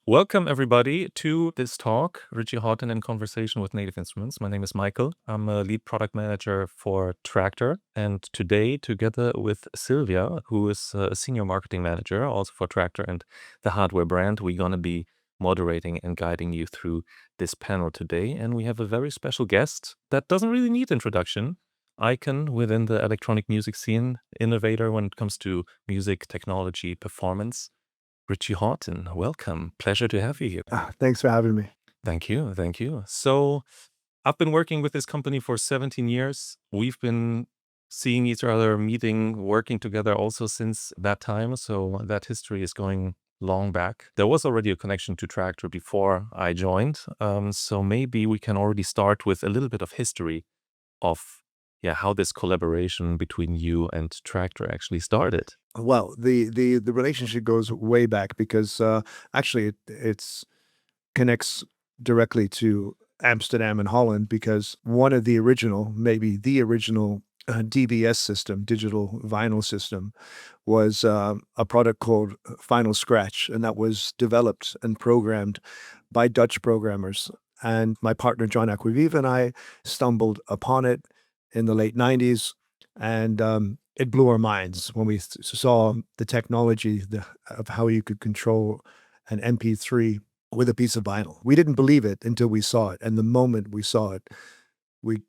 Welcome, everybody, to this talk, Richie Hawtin in Conversation with Native Instruments. My name is Michael. I'm a lead product manager for Traktor. And today, together with Sylvia, who is a senior marketing manager also for Traktor and the hardware brand, we're going to be moderating and guiding you through this panel today. And we have a very special guest that doesn't really need introduction. Icon within the electronic music scene, innovator when it comes to music, technology, performance. Richie Hawtin, welcome. Pleasure to have you here. Thanks for having me. Thank you. Thank you. So I've been working with this company for 17 years. We've been seeing each other, meeting, working together also since that time. So that history is going long back. There was already a connection to Traktor before I joined. So maybe we can already start with a little bit of history of how this collaboration between you and Traktor actually started. Well, the relationship goes way back because actually it's connects directly to Amsterdam and Holland because one of the original, maybe the original DVS system, digital vinyl system, was a product called Final Scratch, and that was developed and programmed by Dutch programmers. And my partner John Acquaviva and I stumbled upon it in the late '90s, and it blew our minds when we saw the technology of how you could control an MP3 with a piece of vinyl. We didn't believe it until we saw it, and the moment we saw it, we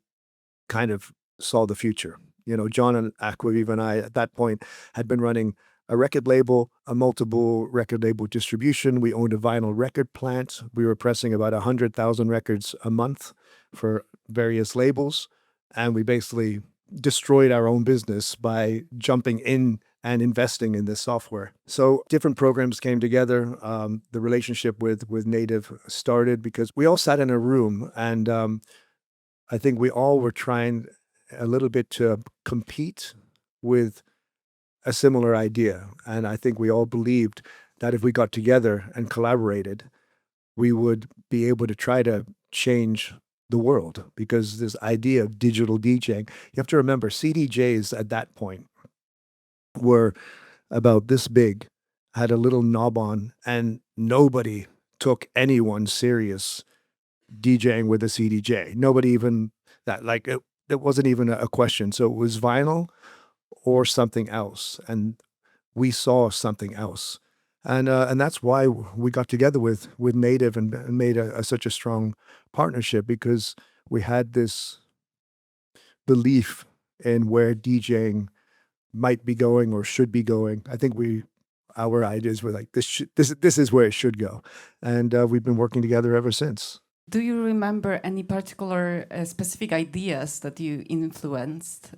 kind of saw the future. You know, John and Acquaviva and I at that point had been running a record label, a multiple record label distribution. We owned a vinyl record plant. We were pressing about 100,000 records a month for various labels. And we basically destroyed our own business by jumping in and investing in this software. So different programs came together. The relationship with Native started because we all sat in a room, and I think we all were trying a little bit to compete with a similar idea. And I think we all believed that if we got together and collaborated, we would be able to try to change the world, because this idea of digital DJing, you have to remember CDJs at that point were about this big, had a little knob on, and nobody took anyone serious DJing with a CDJ. Nobody even that like it wasn't even a question. So it was vinyl or something else, and we saw something else, and that's why we got together with Native and made such a strong partnership, because we had this belief in where DJing might be going or should be going. I think our ideas were like this is where it should go, and we've been working together ever since. Do you remember any particular specific ideas that you influenced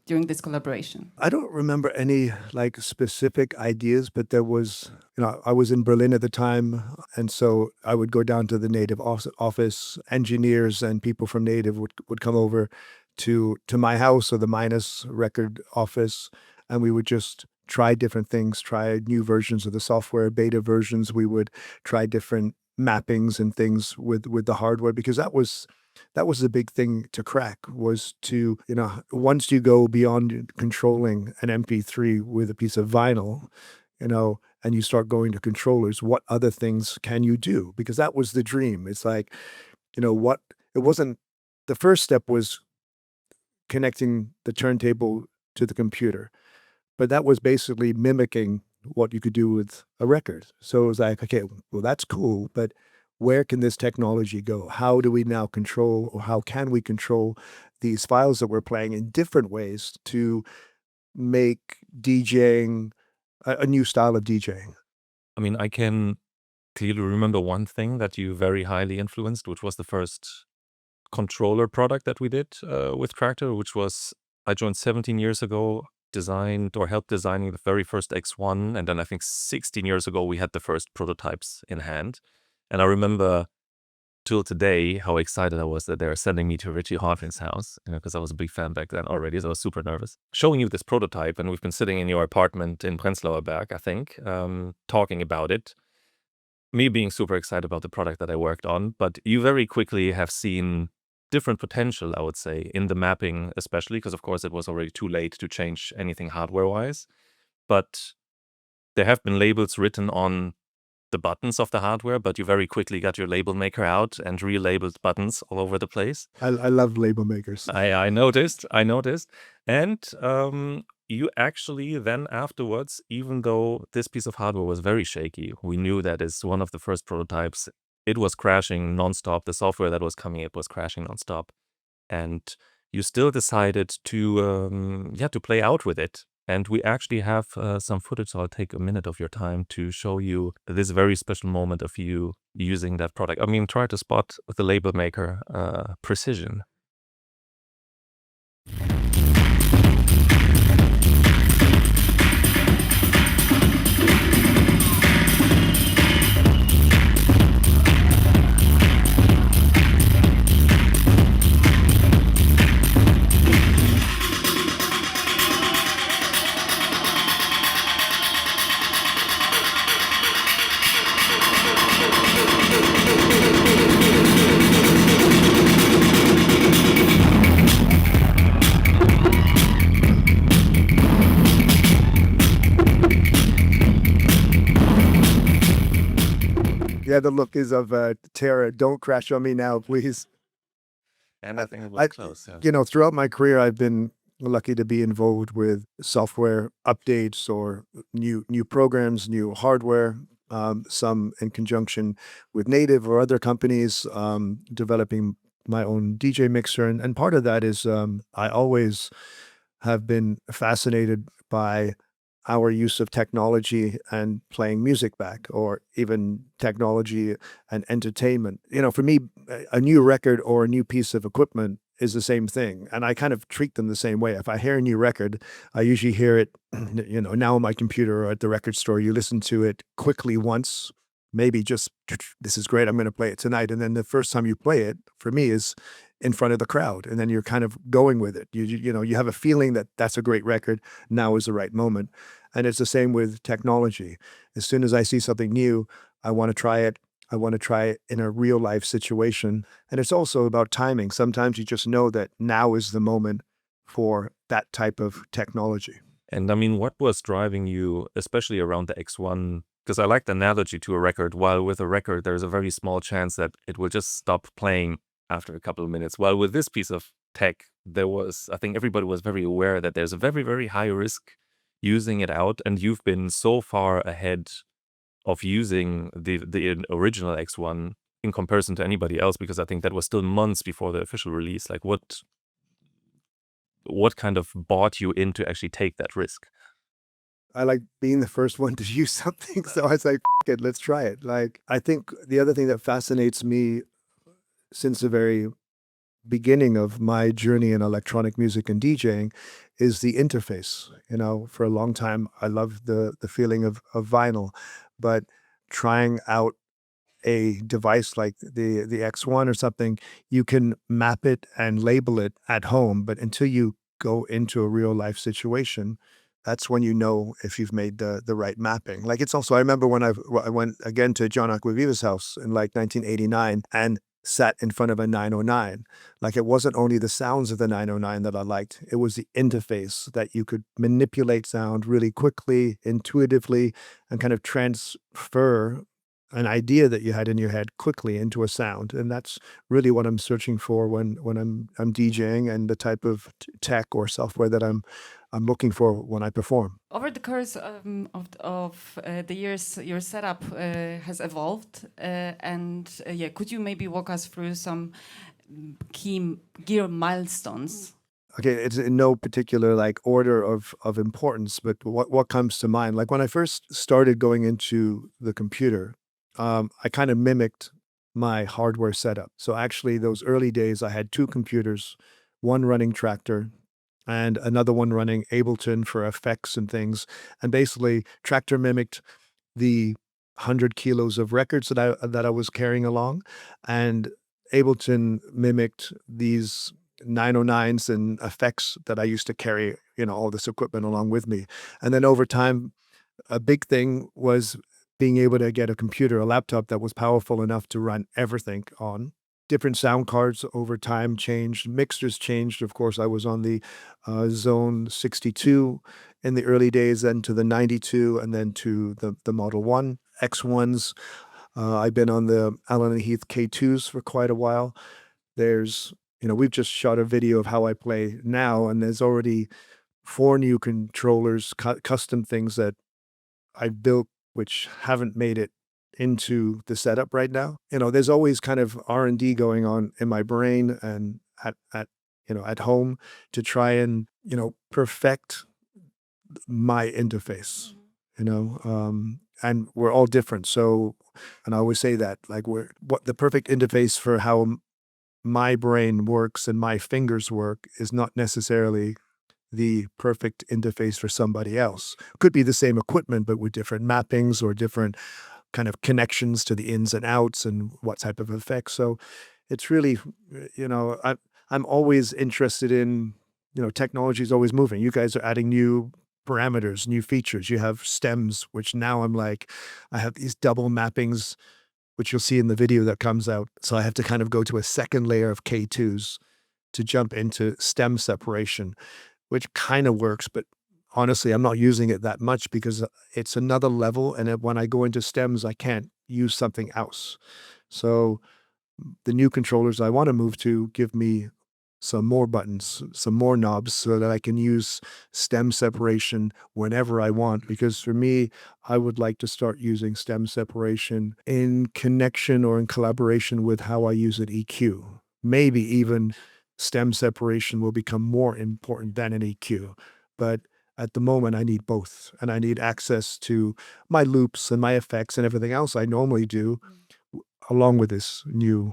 during this collaboration? I don't remember any like specific ideas, but there was, I was in Berlin at the time. And so I would go down to the Native office. Engineers and people from Native would come over to my house or the Minus record office, and we would just try different things, try new versions of the software, beta versions. We would try different mappings and things with the hardware, because that was the big thing to crack, was to, once you go beyond controlling an MP3 with a piece of vinyl, and you start going to controllers, what other things can you do? Because that was the dream. It's like, it wasn't, the first step was connecting the turntable to the computer, but that was basically mimicking what you could do with a record. So it was like, okay, well, that's cool, but where can this technology go? How do we now control, or how can we control these files that we're playing in different ways to make DJing a new style of DJing? I mean, I can clearly remember one thing that you very highly influenced, which was the first controller product that we did with Traktor, which was, I joined 17 years ago, designed or helped designing the very first X1. And then I think 16 years ago, we had the first prototypes in hand. And I remember till today how excited I was that they were sending me to Richie Hawtin's house, because I was a big fan back then already, so I was super nervous. Showing you this prototype, and we've been sitting in your apartment in Prenzlauer Berg, I think, talking about it. Me being super excited about the product that I worked on, but you very quickly have seen different potential, I would say, in the mapping, especially because, of course, it was already too late to change anything hardware-wise. But there have been labels written on the buttons of the hardware, but you very quickly got your label maker out and relabeled buttons all over the place. I love label makers. I noticed. And you actually then afterwards, even though this piece of hardware was very shaky, we knew that as one of the first prototypes, it was crashing nonstop. The software that was coming up was crashing nonstop. And you still decided to play out with it. And we actually have some footage, so I'll take a minute of your time to show you this very special moment of you using that product. I mean, try to spot the label maker precision. Yeah, the look is of terror. Don't crash on me now, please. And I think it was close. Yeah. You know, throughout my career, I've been lucky to be involved with software updates or new programs, new hardware, some in conjunction with Native or other companies, developing my own DJ mixer. And part of that is I always have been fascinated by our use of technology and playing music back, or even technology and entertainment. You know, for me, a new record or a new piece of equipment is the same thing. And I kind of treat them the same way. If I hear a new record, I usually hear it, you know, now on my computer or at the record store. You listen to it quickly once, maybe just, this is great, I'm going to play it tonight. And then the first time you play it, for me, is in front of the crowd. And then you're kind of going with it. You know, you have a feeling that that's a great record. Now is the right moment. And it's the same with technology. As soon as I see something new, I want to try it. I want to try it in a real life situation. And it's also about timing. Sometimes you just know that now is the moment for that type of technology. And I mean, what was driving you, especially around the X1? Because I like the analogy to a record. While with a record, there's a very small chance that it will just stop playing after a couple of minutes. While with this piece of tech, I think everybody was very aware that there's a very, very high risk using it out. And you've been so far ahead of using the original X1 in comparison to anybody else, because I think that was still months before the official release. Like what kind of bought you in to actually take that risk? I like being the first one to use something. So I was like, it, let's try it. Like, I think the other thing that fascinates me since the very beginning of my journey in electronic music and DJing is the interface. You know, for a long time, I loved the feeling of vinyl, but trying out a device like the X1 or something, you can map it and label it at home, but until you go into a real life situation, that's when you know if you've made the right mapping. Like, it's also, I remember when I went again to John Aquaviva's house in like 1989 and sat in front of a 909. Like, it wasn't only the sounds of the 909 that I liked, it was the interface that you could manipulate sound really quickly, intuitively, and kind of transfer an idea that you had in your head quickly into a sound. And that's really what I'm searching for when I'm DJing, and the type of tech or software that I'm looking for when I perform. Over the course of the years, your setup has evolved, and yeah, could you maybe walk us through some key gear milestones? Okay, it's in no particular like order of importance, but what comes to mind? Like, when I first started going into the computer, I kind of mimicked my hardware setup. So actually, those early days, I had two computers, one running Traktor and another one running Ableton for effects and things. And basically, Traktor mimicked the 100 kilos of records that I was carrying along, and Ableton mimicked these 909s and effects that I used to carry, you know, all this equipment along with me. And then over time, a big thing was being able to get a computer, a laptop that was powerful enough to run everything on. Different sound cards over time changed, mixers changed. Of course, I was on the Zone 62 in the early days, then to the 92, and then to the Model 1. X1s. I've been on the Allen and Heath K2s for quite a while. We've just shot a video of how I play now, and there's already 4 new controllers, custom things that I built, which haven't made it into the setup right now. There's always kind of R&D going on in my brain and at home to try and, perfect my interface, and we're all different. So, and I always say that, like, what the perfect interface for how my brain works and my fingers work is not necessarily the perfect interface for somebody else. Could be the same equipment, but with different mappings or different kind of connections to the ins and outs and what type of effects. So it's really, I'm always interested in, technology is always moving. You guys are adding new parameters, new features. You have stems, which now I have these double mappings, which you'll see in the video that comes out. So I have to kind of go to a second layer of K2s to jump into stem separation, which kind of works, but honestly, I'm not using it that much because it's another level. And when I go into stems, I can't use something else. So the new controllers I want to move to give me some more buttons, some more knobs so that I can use stem separation whenever I want. Because for me, I would like to start using stem separation in connection or in collaboration with how I use an EQ. Maybe even stem separation will become more important than an EQ. But at the moment, I need both. And I need access to my loops and my effects and everything else I normally do along with this new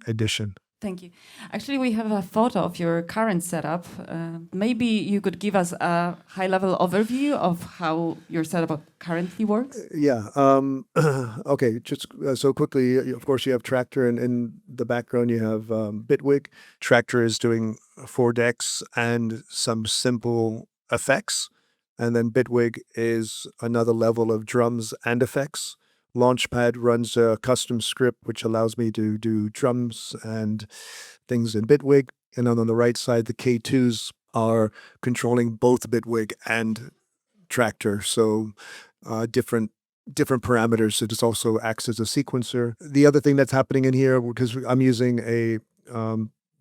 addition. Thank you. Actually, we have a photo of your current setup. Maybe you could give us a high-level overview of how your setup currently works? Yeah. Okay, just so quickly, of course, you have Traktor, and in the background, you have Bitwig. Traktor is doing 4 decks and some simple effects. And then Bitwig is another level of drums and effects. Launchpad runs a custom script which allows me to do drums and things in Bitwig. And then on the right side, the K2s are controlling both Bitwig and Traktor. So different parameters. It also acts as a sequencer. The other thing that's happening in here, because I'm using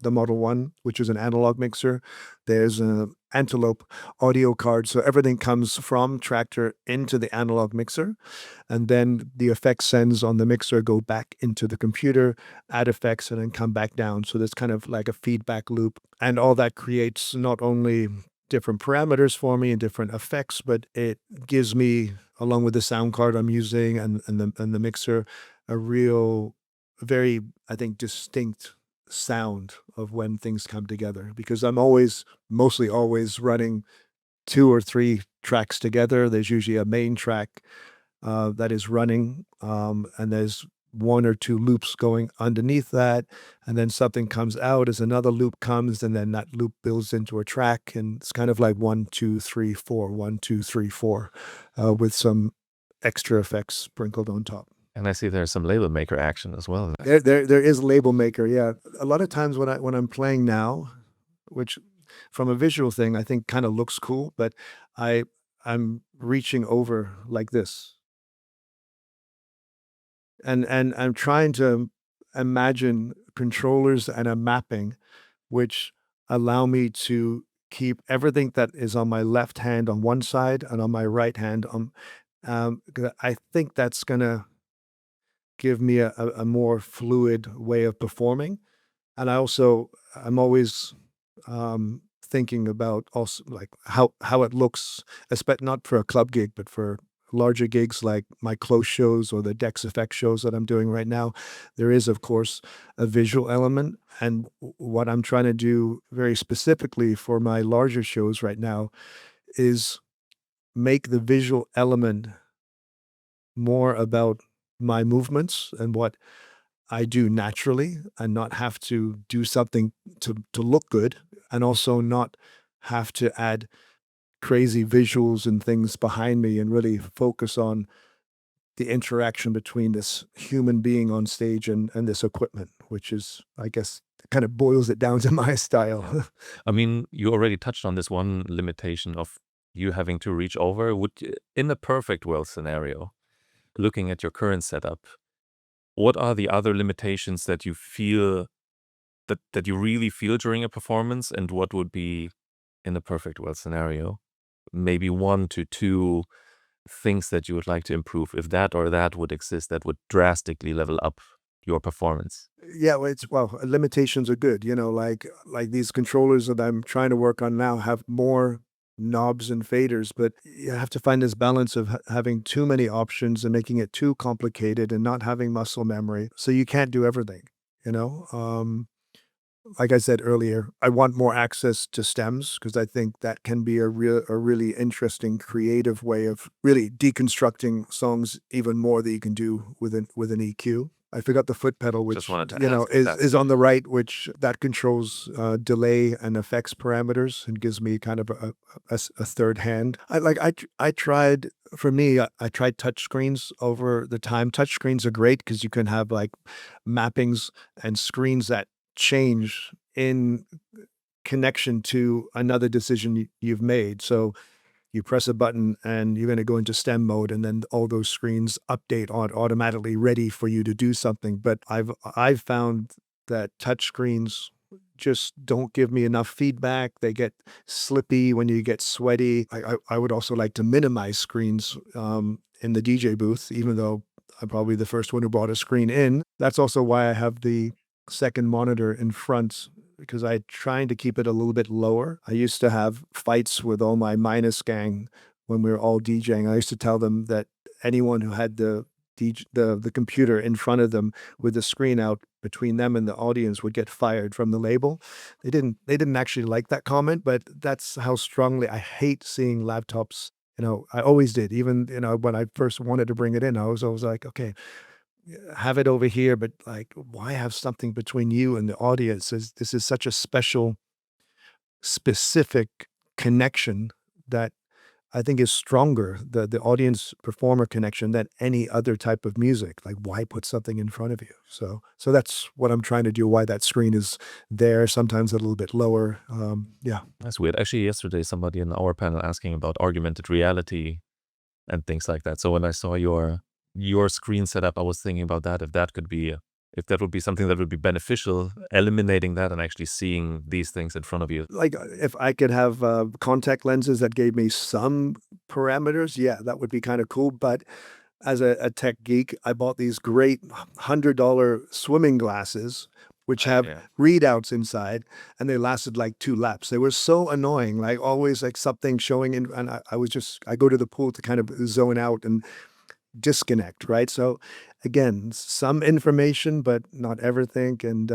the Model 1, which is an analog mixer. There's an Antelope audio card. So everything comes from Traktor into the analog mixer. And then the effects sends on the mixer go back into the computer, add effects, and then come back down. So there's kind of like a feedback loop. And all that creates not only different parameters for me and different effects, but it gives me, along with the sound card I'm using and the mixer, a real, very, I think, distinct sound of when things come together, because I'm mostly always running 2 or 3 tracks together. There's usually a main track that is running, and there's 1 or 2 loops going underneath that, and then something comes out as another loop comes, and then that loop builds into a track, and it's kind of like 1, 2, 3, 4, 1, 2, 3, 4, with some extra effects sprinkled on top. And I see there's some label maker action as well. There is label maker, yeah. A lot of times when I'm playing now, which from a visual thing I think kind of looks cool, but I'm reaching over like this. And I'm trying to imagine controllers and a mapping which allow me to keep everything that is on my left hand on one side and on my right hand on. I think that's gonna give me a more fluid way of performing. And I'm always thinking about also like how it looks, especially not for a club gig, but for larger gigs like my close shows or the Dex Effect shows that I'm doing right now. There is, of course, a visual element. And what I'm trying to do very specifically for my larger shows right now is make the visual element more about my movements and what I do naturally, and not have to do something to look good, and also not have to add crazy visuals and things behind me, and really focus on the interaction between this human being on stage and this equipment, which is, I guess, kind of boils it down to my style. I mean, you already touched on this one limitation of you having to reach over. In a perfect world scenario, looking at your current setup, what are the other limitations that you feel that you really feel during a performance, and what would be, in a perfect world scenario, maybe 1 to 2 things that you would like to improve if that or that would exist that would drastically level up your performance? Yeah, well, limitations are good. Like these controllers that I'm trying to work on now have more knobs and faders, but you have to find this balance of having too many options and making it too complicated and not having muscle memory. So you can't do everything, you know? Like I said earlier, I want more access to stems because I think that can be a really interesting creative way of really deconstructing songs even more than you can do with an EQ. I forgot the foot pedal, Just which wanted to ask if that's is on the right, which that controls delay and effects parameters and gives me kind of a third hand. I tried for me. I tried touch screens over the time. Touch screens are great because you can have like mappings and screens that change in connection to another decision you've made. So you press a button and you're going to go into stem mode, and then all those screens update automatically ready for you to do something. But I've found that touch screens just don't give me enough feedback. They get slippy when you get sweaty. I would also like to minimize screens in the DJ booth, even though I'm probably the first one who brought a screen in. That's also why I have the second monitor in front, because I trying to keep it a little bit lower. I used to have fights with all my minus gang when we were all DJing. I used to tell them that anyone who had the computer in front of them with the screen out between them and the audience would get fired from the label. They didn't actually like that comment, but that's how strongly I hate seeing laptops. I always did. Even, when I first wanted to bring it in, I was always like, okay, have it over here, but like, why have something between you and the audience? This is such a special, specific connection that I think is stronger, the audience performer connection, than any other type of music. Like, why put something in front of you? So that's what I'm trying to do. Why that screen is there, sometimes a little bit lower. Yeah. That's weird. Actually, yesterday somebody in our panel asking about augmented reality and things like that. So when I saw your screen setup, I was thinking about that. If that would be something that would be beneficial, eliminating that and actually seeing these things in front of you. Like, if I could have contact lenses that gave me some parameters, yeah, that would be kind of cool. But as a tech geek, I bought these great $100 swimming glasses, which have Yeah. readouts inside, and they lasted like 2 laps. They were so annoying, like always like something showing in, and I go to the pool to kind of zone out and disconnect, right? So again, some information, but not everything. And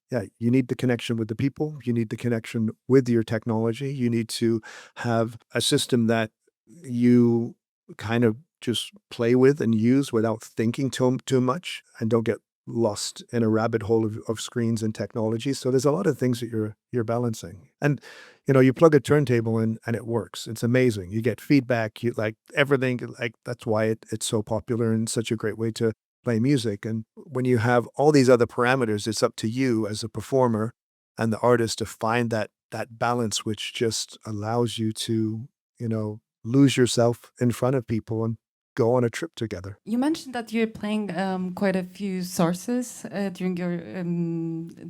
yeah, you need the connection with the people. You need the connection with your technology. You need to have a system that you kind of just play with and use without thinking too much, and don't get lost in a rabbit hole of screens and technology. So there's a lot of things that you're balancing. And you plug a turntable in and it works. It's amazing. You get feedback, you like everything. Like, that's why it's so popular and such a great way to play music. And when you have all these other parameters, it's up to you as a performer and the artist to find that balance, which just allows you to, lose yourself in front of people and go on a trip together. You mentioned that you're playing quite a few sources during your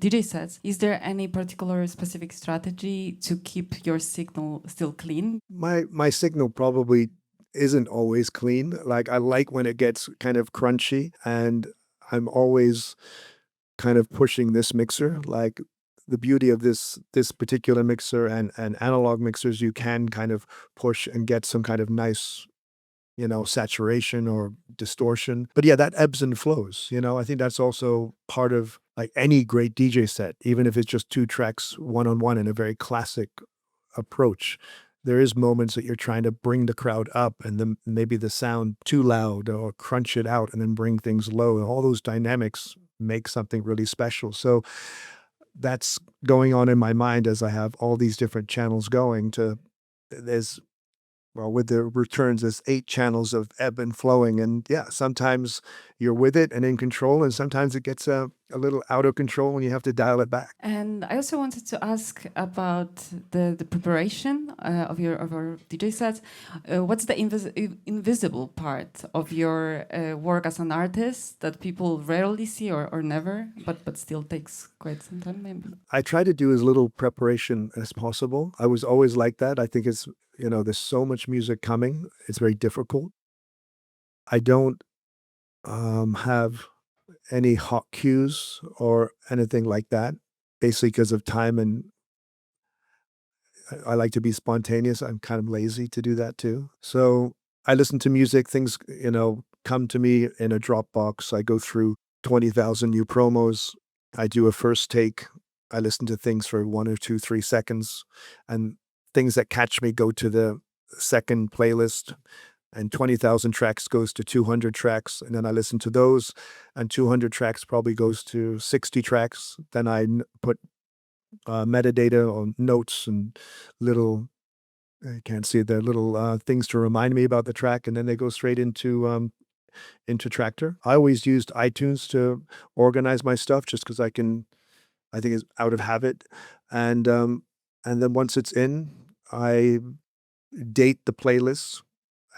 DJ sets. Is there any particular specific strategy to keep your signal still clean? My signal probably isn't always clean. Like, I like when it gets kind of crunchy, and I'm always kind of pushing this mixer. Like, the beauty of this particular mixer and analog mixers, you can kind of push and get some kind of nice, saturation or distortion. But yeah, that ebbs and flows. I think that's also part of like any great DJ set, even if it's just 2 tracks one-on-one in a very classic approach. There is moments that you're trying to bring the crowd up, and then maybe the sound too loud, or crunch it out and then bring things low. And all those dynamics make something really special. So that's going on in my mind as I have all these different channels going to, there's, well, with the returns, there's 8 channels of ebb and flowing. And yeah, sometimes you're with it and in control, and sometimes it gets a little out of control and you have to dial it back. And I also wanted to ask about the preparation of our DJ sets. What's the invisible part of your work as an artist that people rarely see or never, but still takes quite some time, maybe? I try to do as little preparation as possible. I was always like that. I think it's, there's so much music coming. It's very difficult. I don't have any hot cues or anything like that, basically because of time, and I like to be spontaneous. I'm kind of lazy to do that too. So I listen to music, things, come to me in a Dropbox. I go through 20,000 new promos. I do a first take. I listen to things for 1 or 2, 3 seconds, and things that catch me go to the second playlist, and 20,000 tracks goes to 200 tracks. And then I listen to those, and 200 tracks probably goes to 60 tracks. Then I put metadata or notes and little, I can't see it, they're little things to remind me about the track, and then they go straight into Traktor. I always used iTunes to organize my stuff just because I think it's out of habit. And then once it's in, I date the playlists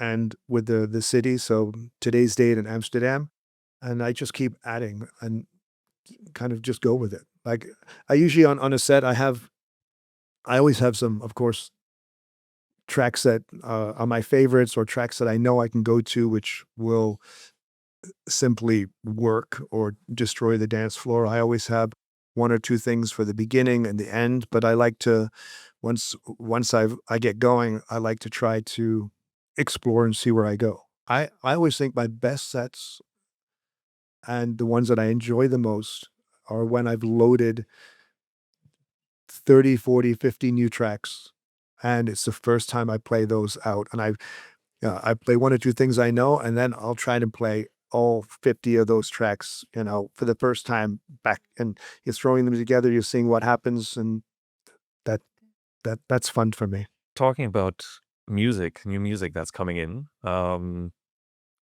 and with the city. So today's date in Amsterdam, and I just keep adding and kind of just go with it. Like I usually on a set, I always have some, of course, tracks that are my favorites or tracks that I know I can go to, which will simply work or destroy the dance floor. I always have 1 or 2 things for the beginning and the end, but I like to, once I get going, I like to try to explore and see where I go. I always think my best sets and the ones that I enjoy the most are when I've loaded 30, 40, 50 new tracks, and it's the first time I play those out, and I play 1 or 2 things I know, and then I'll try to play all 50 of those tracks, for the first time back, and you're throwing them together, you're seeing what happens, and that that's fun for me. Talking about music, new music that's coming in,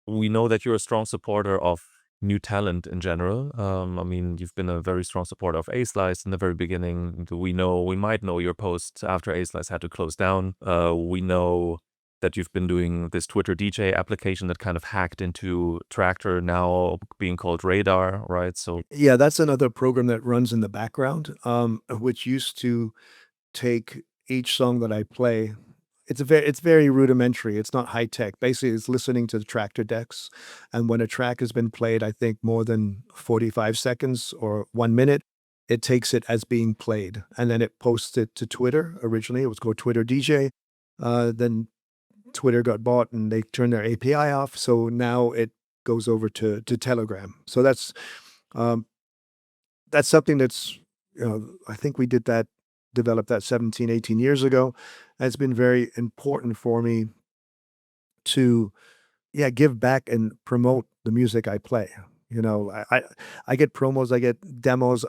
we know that you're a strong supporter of new talent in general. I mean, you've been a very strong supporter of A-Slice in the very beginning. We might know your post after A-Slice had to close down. We know that you've been doing this Twitter DJ application that kind of hacked into Traktor, now being called Radar, right? So Yeah, that's another program that runs in the background, which used to take each song that I play. It's very rudimentary. It's not high tech. Basically, it's listening to the Traktor decks, and when a track has been played, I think more than 45 seconds or 1 minute, it takes it as being played, and then it posts it to Twitter. Originally, it was called Twitter DJ. Then Twitter got bought, and they turned their API off, so now it goes over to Telegram. So um, that's something that's, I think we developed that 17, 18 years ago. And it's been very important for me to, yeah, give back and promote the music I play. I get promos, I get demos.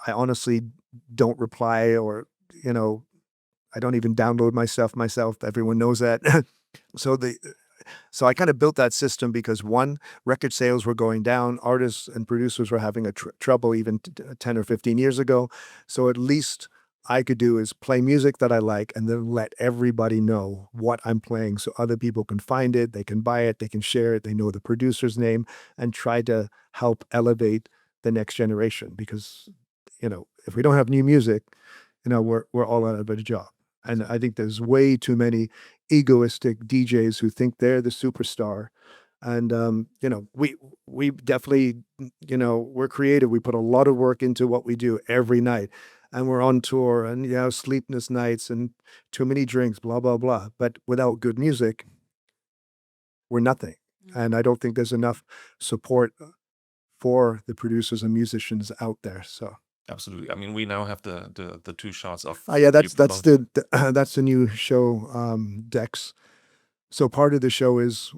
I honestly don't reply, or, I don't even download my stuff myself. Everyone knows that. So so I kind of built that system because, one, record sales were going down. Artists and producers were having a trouble even 10 or 15 years ago. So at least I could do is play music that I like and then let everybody know what I'm playing so other people can find it, they can buy it, they can share it, they know the producer's name, and try to help elevate the next generation. Because, if we don't have new music, we're all out of a job. And I think there's way too many egoistic DJs who think they're the superstar. And we definitely, we're creative. We put a lot of work into what we do every night, and we're on tour, and sleepless nights and too many drinks, blah blah blah. But without good music, we're nothing. And I don't think there's enough support for the producers and musicians out there. So. absolutely. I mean, we now have the 2 shots of Oh yeah, that's you that's both. that's the new show, Dex. So part of the show is,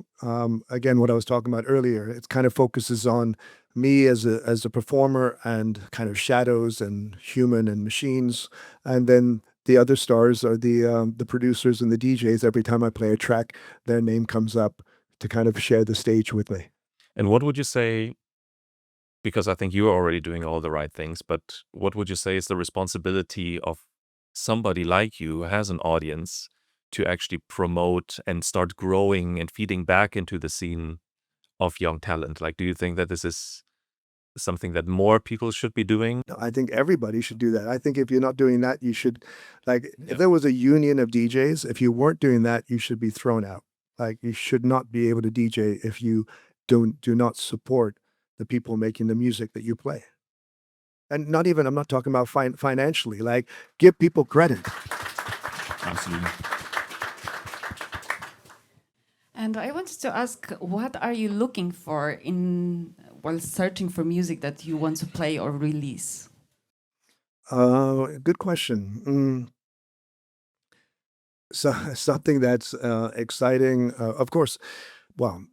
again, what I was talking about earlier. It kind of focuses on me as a performer and kind of shadows and human and machines, and then the other stars are the producers and the DJs. Every time I play a track, their name comes up to kind of share the stage with me. And what would you say because I think you're already doing all the right things, but what would you say is the responsibility of somebody like you who has an audience to actually promote and start growing and feeding back into the scene of young talent? Like, do you think that this is something that more people should be doing? No, I think everybody should do that. I think if you're not doing that, you should, like, Yeah. if there was a union of DJs, if you weren't doing that, you should be thrown out. Like, you should not be able to DJ if you do not support the people making the music that you play. And not even, I'm not talking about financially, like, give people credit. Absolutely. And I wanted to ask, what are you looking for in while searching for music that you want to play or release? Good question. So something that's exciting. Of course, well,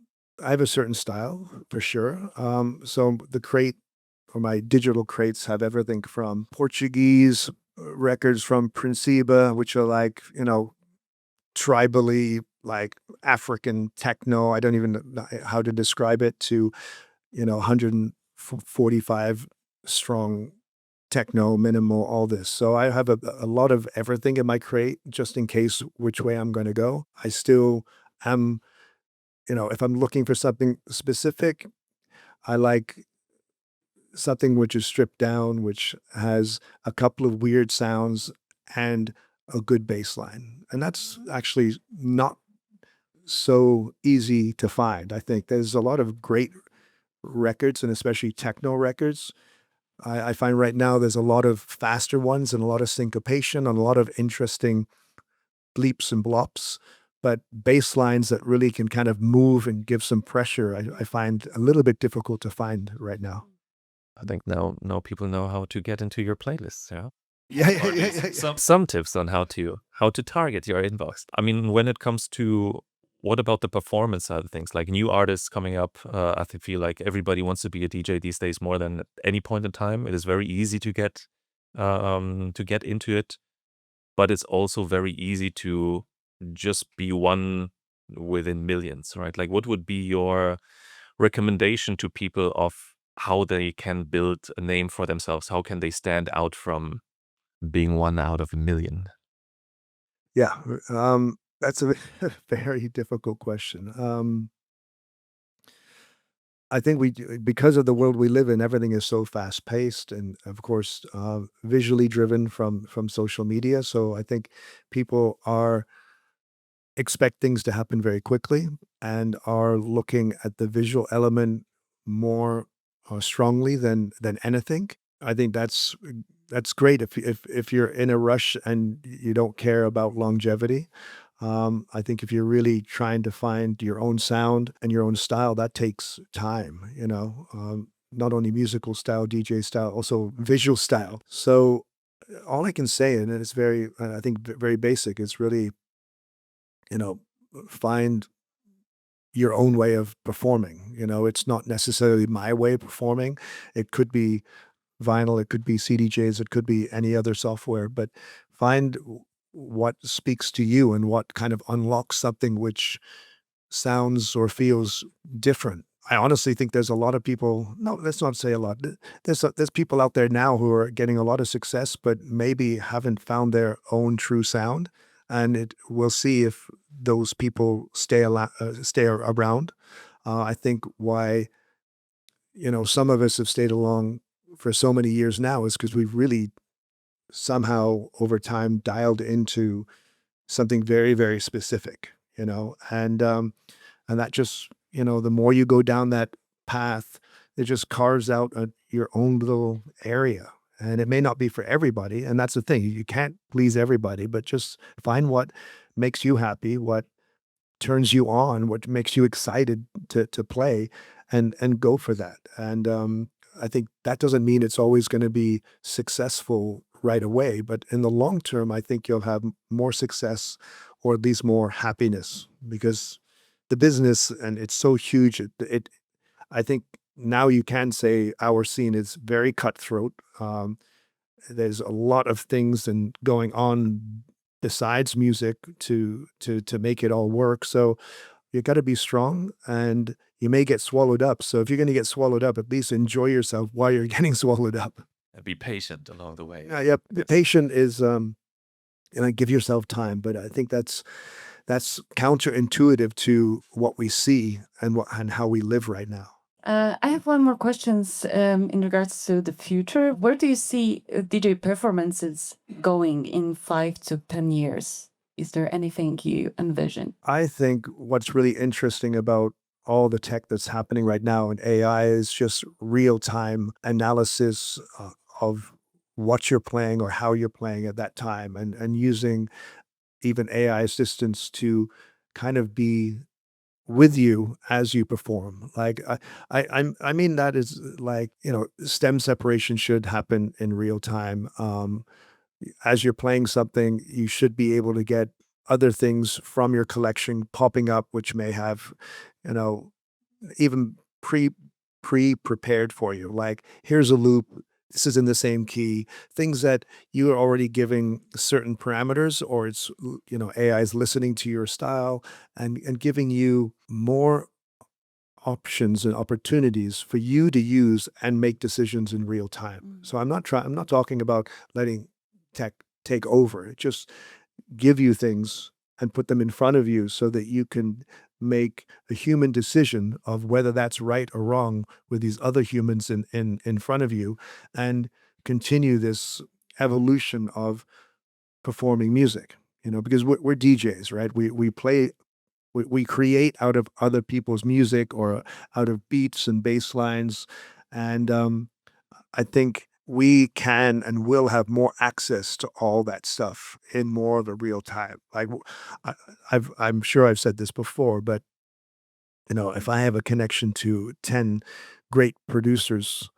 I have a certain style for sure. So the crate or my digital crates have everything from Portuguese records from Princiba, which are like, tribally like African techno. I don't even know how to describe it, to, 145 strong techno, minimal, all this. So I have a lot of everything in my crate just in case which way I'm going to go. I still am, if I'm looking for something specific, I like something which is stripped down, which has a couple of weird sounds and a good bass line. And that's actually not so easy to find. I think there's a lot of great records, and especially techno records. I find right now there's a lot of faster ones and a lot of syncopation and a lot of interesting bleeps and blops, but bass lines that really can kind of move and give some pressure, I find a little bit difficult to find right now. I think now people know how to get into your playlists, yeah? Yeah, Or yeah, at yeah, least yeah, yeah. some tips on how to target your inbox. I mean, when it comes to what about the performance side of things, like new artists coming up, feel like everybody wants to be a DJ these days more than at any point in time. It is very easy to get into it, but it's also very easy to just be one within millions, right? Like, what would be your recommendation to people of how they can build a name for themselves? How can they stand out from being one out of a million? Yeah, that's a very difficult question. I think because of the world we live in, everything is so fast paced and of course, visually driven from social media. So I think people expect things to happen very quickly and are looking at the visual element more strongly than anything. I think that's great if you're in a rush and you don't care about longevity. I think if you're really trying to find your own sound and your own style, that takes time, not only musical style, DJ style, also visual style. So all I can say, and it's very, I think very basic, is really, you know, find your own way of performing. It's not necessarily my way of performing. It could be vinyl, it could be CDJs, it could be any other software, but find what speaks to you and what kind of unlocks something which sounds or feels different. I honestly think there's a lot of people, no, let's not say a lot. There's people out there now who are getting a lot of success, but maybe haven't found their own true sound. And we'll see if those people stay around. I think why, some of us have stayed along for so many years now is because we've really somehow over time dialed into something very, very specific, and that just, the more you go down that path, it just carves out your own little area. And it may not be for everybody. And that's the thing. You can't please everybody, but just find what makes you happy, what turns you on, what makes you excited to play, and go for that. And I think that doesn't mean it's always going to be successful right away, but in the long term, I think you'll have more success or at least more happiness because the business and it's so huge. I think now you can say our scene is very cutthroat. There's a lot of things and going on besides music to make it all work. So you got to be strong, and you may get swallowed up. So if you're going to get swallowed up, at least enjoy yourself while you're getting swallowed up. And be patient along the way. Yeah, Yes. patient is give yourself time, but I think that's counterintuitive to what we see and how we live right now. I have one more questions in regards to the future. Where do you see DJ performances going in 5 to 10 years? Is there anything you envision? I think what's really interesting about all the tech that's happening right now in AI is just real-time analysis of what you're playing or how you're playing at that time, and using even AI assistants to kind of be with you as you perform. Like I mean that is like, stem separation should happen in real time. As you're playing something, you should be able to get other things from your collection popping up, which may have, you know, even prepared for you. Like, here's a loop. This is in the same key. Things that you are already giving certain parameters, or it's, AI is listening to your style and giving you more options and opportunities for you to use and make decisions in real time. So I'm not talking about letting tech take over. Just give you things and put them in front of you so that you can make a human decision of whether that's right or wrong with these other humans in front of you, and continue this evolution of performing music. Because we're DJs, right? We play, we create out of other people's music or out of beats and bass lines. And I think we can and will have more access to all that stuff in more of a real time. Like, I'm sure I've said this before, but if I have a connection to 10 great producers,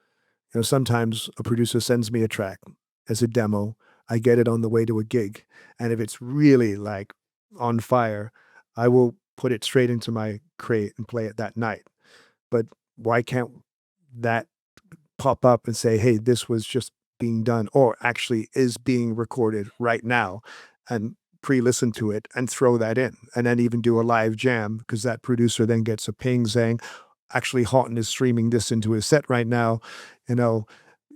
sometimes a producer sends me a track as a demo. I get it on the way to a gig. And if it's really like on fire, I will put it straight into my crate and play it that night. But why can't that pop up and say, hey, this was just being done, or actually is being recorded right now, and pre-listen to it and throw that in, and then even do a live jam, because that producer then gets a ping saying, actually, Hawtin is streaming this into his set right now, and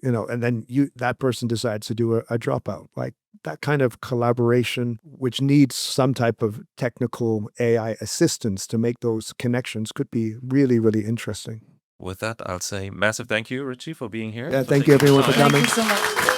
then that person decides to do a dropout. Like, that kind of collaboration, which needs some type of technical AI assistance to make those connections, could be really, really interesting. With that, I'll say massive thank you, Richie, for being here. Yeah, for thank you taking the everyone for time. coming. Thank you so much.